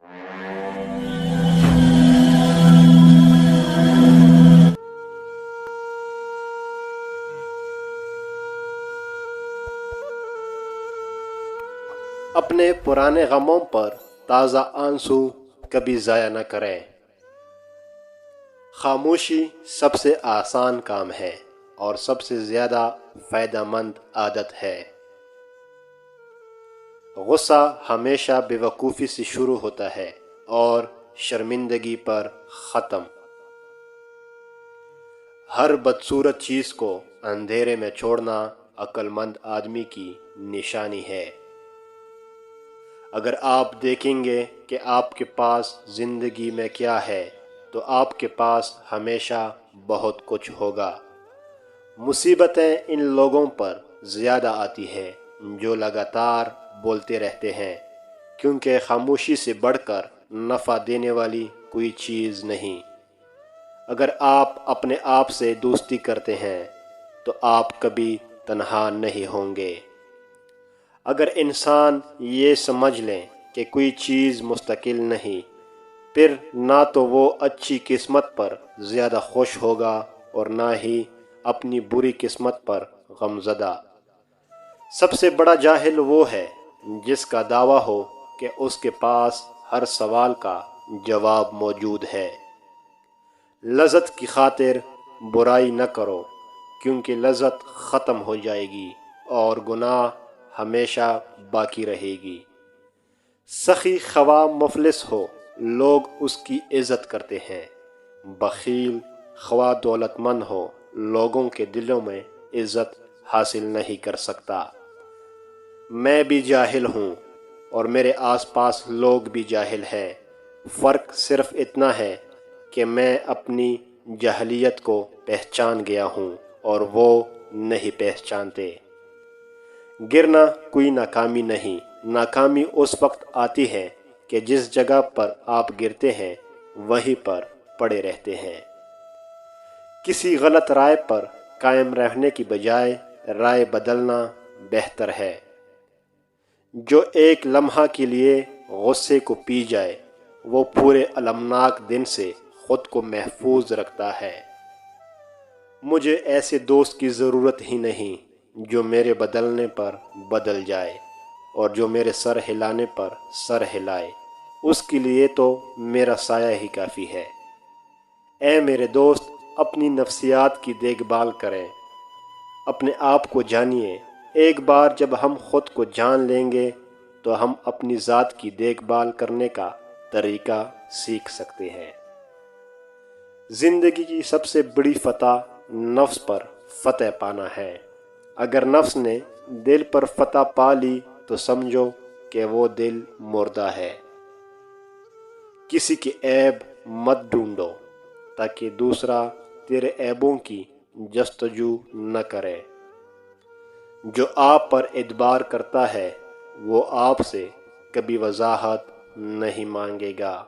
اپنے پرانے غموں پر تازہ آنسو کبھی ضائع نہ کریں۔ خاموشی سب سے آسان کام ہے اور سب سے زیادہ فائدہ مند عادت ہے۔ غصہ ہمیشہ بے وقوفی سے شروع ہوتا ہے اور شرمندگی پر ختم۔ ہر بدصورت چیز کو اندھیرے میں چھوڑنا عقل مند آدمی کی نشانی ہے۔ اگر آپ دیکھیں گے کہ آپ کے پاس زندگی میں کیا ہے تو آپ کے پاس ہمیشہ بہت کچھ ہوگا۔ مصیبتیں ان لوگوں پر زیادہ آتی ہیں جو لگاتار بولتے رہتے ہیں، کیونکہ خاموشی سے بڑھ کر نفع دینے والی کوئی چیز نہیں۔ اگر آپ اپنے آپ سے دوستی کرتے ہیں تو آپ کبھی تنہا نہیں ہوں گے۔ اگر انسان یہ سمجھ لیں کہ کوئی چیز مستقل نہیں، پھر نہ تو وہ اچھی قسمت پر زیادہ خوش ہوگا اور نہ ہی اپنی بری قسمت پر غمزدہ۔ سب سے بڑا جاہل وہ ہے جس کا دعویٰ ہو کہ اس کے پاس ہر سوال کا جواب موجود ہے۔ لذت کی خاطر برائی نہ کرو، کیونکہ لذت ختم ہو جائے گی اور گناہ ہمیشہ باقی رہے گی۔ سخی خواہ مفلس ہو، لوگ اس کی عزت کرتے ہیں۔ بخیل خواہ دولت مند ہو، لوگوں کے دلوں میں عزت حاصل نہیں کر سکتا۔ میں بھی جاہل ہوں اور میرے آس پاس لوگ بھی جاہل ہیں۔ فرق صرف اتنا ہے کہ میں اپنی جاہلیت کو پہچان گیا ہوں اور وہ نہیں پہچانتے۔ گرنا کوئی ناکامی نہیں، ناکامی اس وقت آتی ہے کہ جس جگہ پر آپ گرتے ہیں وہیں پر پڑے رہتے ہیں۔ کسی غلط رائے پر قائم رہنے کی بجائے رائے بدلنا بہتر ہے۔ جو ایک لمحہ کے لیے غصے کو پی جائے وہ پورے المناک دن سے خود کو محفوظ رکھتا ہے۔ مجھے ایسے دوست کی ضرورت ہی نہیں جو میرے بدلنے پر بدل جائے اور جو میرے سر ہلانے پر سر ہلائے، اس کے لیے تو میرا سایہ ہی کافی ہے۔ اے میرے دوست، اپنی نفسیات کی دیکھ بھال کریں، اپنے آپ کو جانیے۔ ایک بار جب ہم خود کو جان لیں گے تو ہم اپنی ذات کی دیکھ بھال کرنے کا طریقہ سیکھ سکتے ہیں۔ زندگی کی سب سے بڑی فتح نفس پر فتح پانا ہے۔ اگر نفس نے دل پر فتح پا لی تو سمجھو کہ وہ دل مردہ ہے۔ کسی کے عیب مت ڈھونڈو تاکہ دوسرا تیرے عیبوں کی جستجو نہ کرے۔ جو آپ پر اعتبار کرتا ہے وہ آپ سے کبھی وضاحت نہیں مانگے گا۔